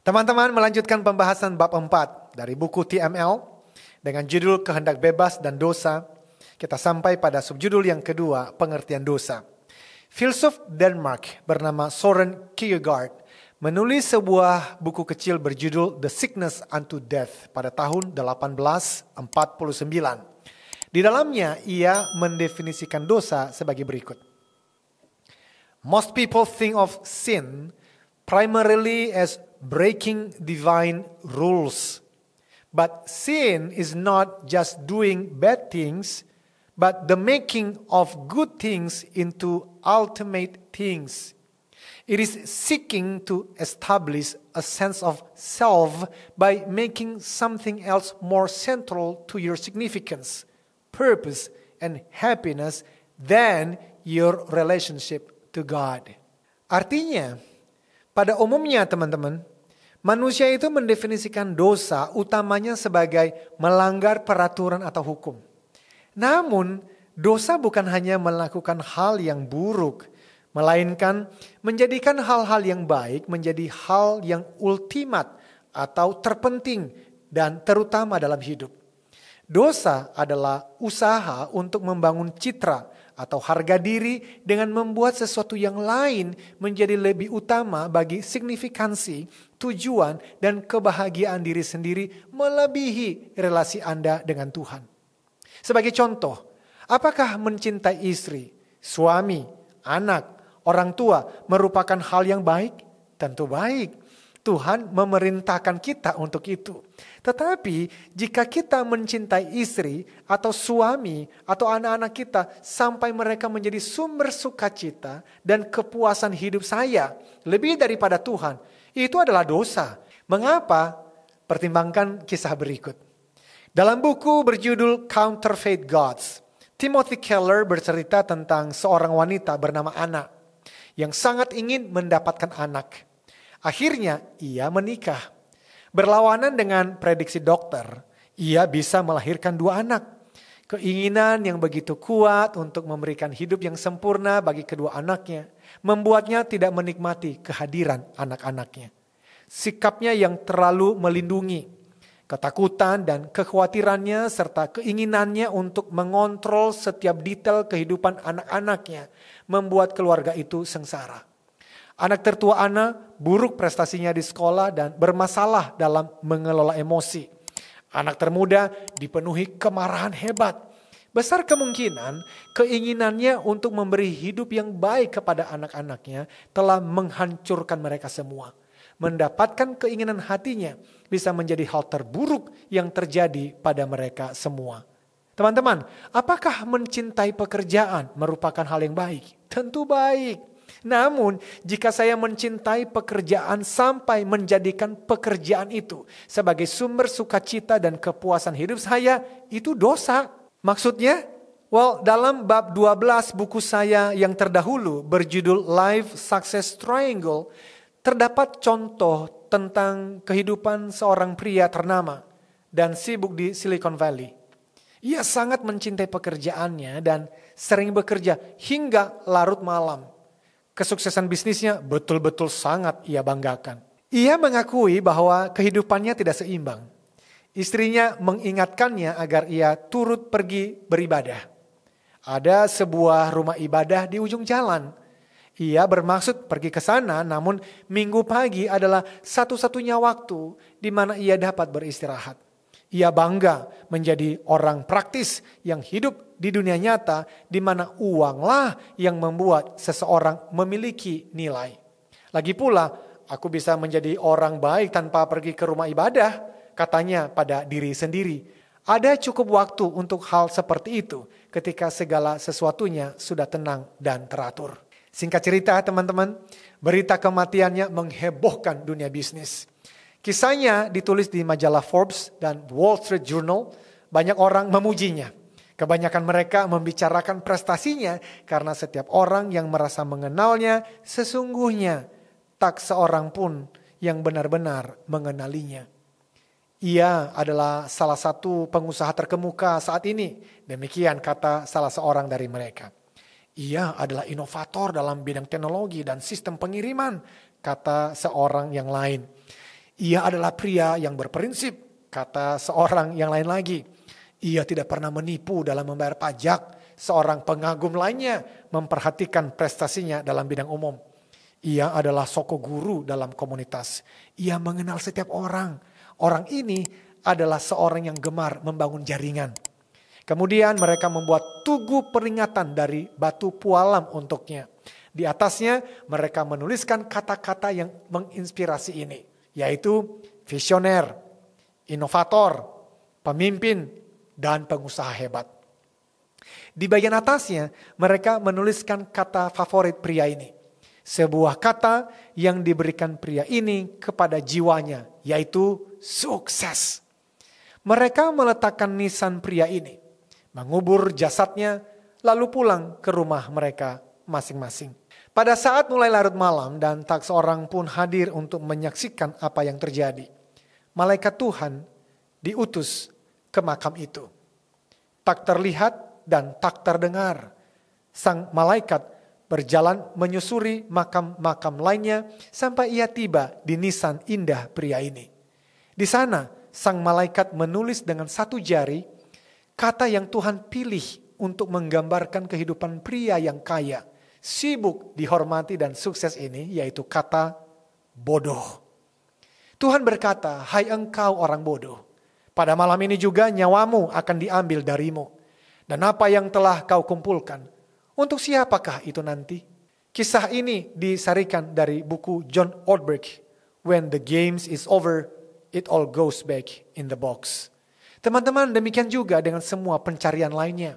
Teman-teman, melanjutkan pembahasan bab 4 dari buku TML dengan judul Kehendak Bebas dan Dosa. Kita sampai pada subjudul yang kedua, pengertian dosa. Filsuf Denmark bernama Søren Kierkegaard menulis sebuah buku kecil berjudul The Sickness Unto Death pada tahun 1849. Di dalamnya ia mendefinisikan dosa sebagai berikut. Most people think of sin primarily as breaking divine rules. But sin is not just doing bad things, but the making of good things into ultimate things. It is seeking to establish a sense of self by making something else more central to your significance, purpose, and happiness than your relationship to God. Artinya, pada umumnya teman-teman, manusia itu mendefinisikan dosa utamanya sebagai melanggar peraturan atau hukum. Namun, dosa bukan hanya melakukan hal yang buruk, melainkan menjadikan hal-hal yang baik menjadi hal yang ultimat atau terpenting dan terutama dalam hidup. Dosa adalah usaha untuk membangun citra atau harga diri dengan membuat sesuatu yang lain menjadi lebih utama bagi signifikansi, tujuan, dan kebahagiaan diri sendiri melebihi relasi Anda dengan Tuhan. Sebagai contoh, apakah mencintai istri, suami, anak, orang tua merupakan hal yang baik? Tentu baik. Tuhan memerintahkan kita untuk itu. Tetapi jika kita mencintai istri atau suami atau anak-anak kita sampai mereka menjadi sumber sukacita dan kepuasan hidup saya lebih daripada Tuhan, itu adalah dosa. Mengapa? Pertimbangkan kisah berikut. Dalam buku berjudul Counterfeit Gods, Timothy Keller bercerita tentang seorang wanita bernama Anna yang sangat ingin mendapatkan anak. Akhirnya ia menikah. Berlawanan dengan prediksi dokter, ia bisa melahirkan 2 anak. Keinginan yang begitu kuat untuk memberikan hidup yang sempurna bagi kedua anaknya membuatnya tidak menikmati kehadiran anak-anaknya. Sikapnya yang terlalu melindungi, ketakutan dan kekhawatirannya serta keinginannya untuk mengontrol setiap detail kehidupan anak-anaknya membuat keluarga itu sengsara. Anak tertua Anna buruk prestasinya di sekolah dan bermasalah dalam mengelola emosi. Anak termuda dipenuhi kemarahan hebat. Besar kemungkinan keinginannya untuk memberi hidup yang baik kepada anak-anaknya telah menghancurkan mereka semua. Mendapatkan keinginan hatinya bisa menjadi hal terburuk yang terjadi pada mereka semua. Teman-teman, apakah mencintai pekerjaan merupakan hal yang baik? Tentu baik. Namun, jika saya mencintai pekerjaan sampai menjadikan pekerjaan itu sebagai sumber sukacita dan kepuasan hidup saya, itu dosa. Maksudnya, dalam bab 12 buku saya yang terdahulu berjudul Life Success Triangle, terdapat contoh tentang kehidupan seorang pria ternama dan sibuk di Silicon Valley. Ia sangat mencintai pekerjaannya dan sering bekerja hingga larut malam. Kesuksesan bisnisnya betul-betul sangat ia banggakan. Ia mengakui bahwa kehidupannya tidak seimbang. Istrinya mengingatkannya agar ia turut pergi beribadah. Ada sebuah rumah ibadah di ujung jalan. Ia bermaksud pergi ke sana, namun minggu pagi adalah satu-satunya waktu di mana ia dapat beristirahat. Ia bangga menjadi orang praktis yang hidup di dunia nyata di mana uanglah yang membuat seseorang memiliki nilai. Lagi pula, aku bisa menjadi orang baik tanpa pergi ke rumah ibadah, katanya pada diri sendiri. Ada cukup waktu untuk hal seperti itu ketika segala sesuatunya sudah tenang dan teratur. Singkat cerita teman-teman, berita kematiannya menghebohkan dunia bisnis. Kisahnya ditulis di majalah Forbes dan Wall Street Journal. Banyak orang memujinya. Kebanyakan mereka membicarakan prestasinya karena setiap orang yang merasa mengenalnya sesungguhnya tak seorang pun yang benar-benar mengenalinya. Ia adalah salah satu pengusaha terkemuka saat ini. Demikian kata salah seorang dari mereka. Ia adalah inovator dalam bidang teknologi dan sistem pengiriman, kata seorang yang lain. Ia adalah pria yang berprinsip, kata seorang yang lain lagi. Ia tidak pernah menipu dalam membayar pajak. Seorang pengagum lainnya memperhatikan prestasinya dalam bidang umum. Ia adalah soko guru dalam komunitas. Ia mengenal setiap orang. Orang ini adalah seorang yang gemar membangun jaringan. Kemudian mereka membuat tugu peringatan dari batu pualam untuknya. Di atasnya mereka menuliskan kata-kata yang menginspirasi ini, yaitu visioner, inovator, pemimpin, dan pengusaha hebat. Di bagian atasnya mereka menuliskan kata favorit pria ini. Sebuah kata yang diberikan pria ini kepada jiwanya, yaitu sukses. Mereka meletakkan nisan pria ini, mengubur jasadnya, lalu pulang ke rumah mereka masing-masing. Pada saat mulai larut malam dan tak seorang pun hadir untuk menyaksikan apa yang terjadi, malaikat Tuhan diutus ke makam itu. Tak terlihat dan tak terdengar. Sang malaikat berjalan menyusuri makam-makam lainnya sampai ia tiba di nisan indah pria ini. Di sana sang malaikat menulis dengan satu jari kata yang Tuhan pilih untuk menggambarkan kehidupan pria yang kaya, sibuk, dihormati dan sukses ini, yaitu kata bodoh. Tuhan berkata, "Hai engkau orang bodoh, pada malam ini juga nyawamu akan diambil darimu. Dan apa yang telah kau kumpulkan, untuk siapakah itu nanti?" Kisah ini disarikan dari buku John Ortberg, When the Games is Over, It All Goes Back in the Box. Teman-teman, demikian juga dengan semua pencarian lainnya.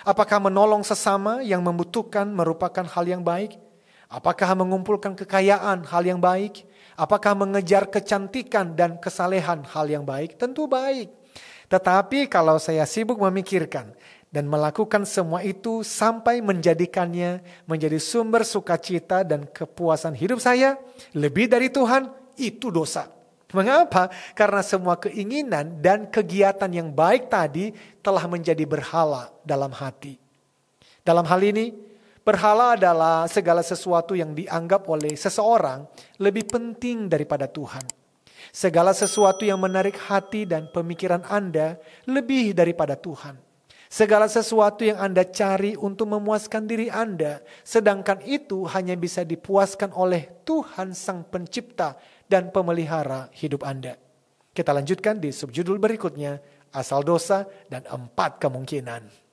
Apakah menolong sesama yang membutuhkan merupakan hal yang baik? Apakah mengumpulkan kekayaan hal yang baik? Apakah mengejar kecantikan dan kesalehan hal yang baik? Tentu baik. Tetapi kalau saya sibuk memikirkan dan melakukan semua itu sampai menjadikannya menjadi sumber sukacita dan kepuasan hidup saya lebih dari Tuhan, itu dosa. Mengapa? Karena semua keinginan dan kegiatan yang baik tadi telah menjadi berhala dalam hati. Dalam hal ini, berhala adalah segala sesuatu yang dianggap oleh seseorang lebih penting daripada Tuhan. Segala sesuatu yang menarik hati dan pemikiran Anda lebih daripada Tuhan. Segala sesuatu yang Anda cari untuk memuaskan diri Anda, sedangkan itu hanya bisa dipuaskan oleh Tuhan Sang Pencipta dan Pemelihara hidup Anda. Kita lanjutkan di subjudul berikutnya, asal dosa dan 4 kemungkinan.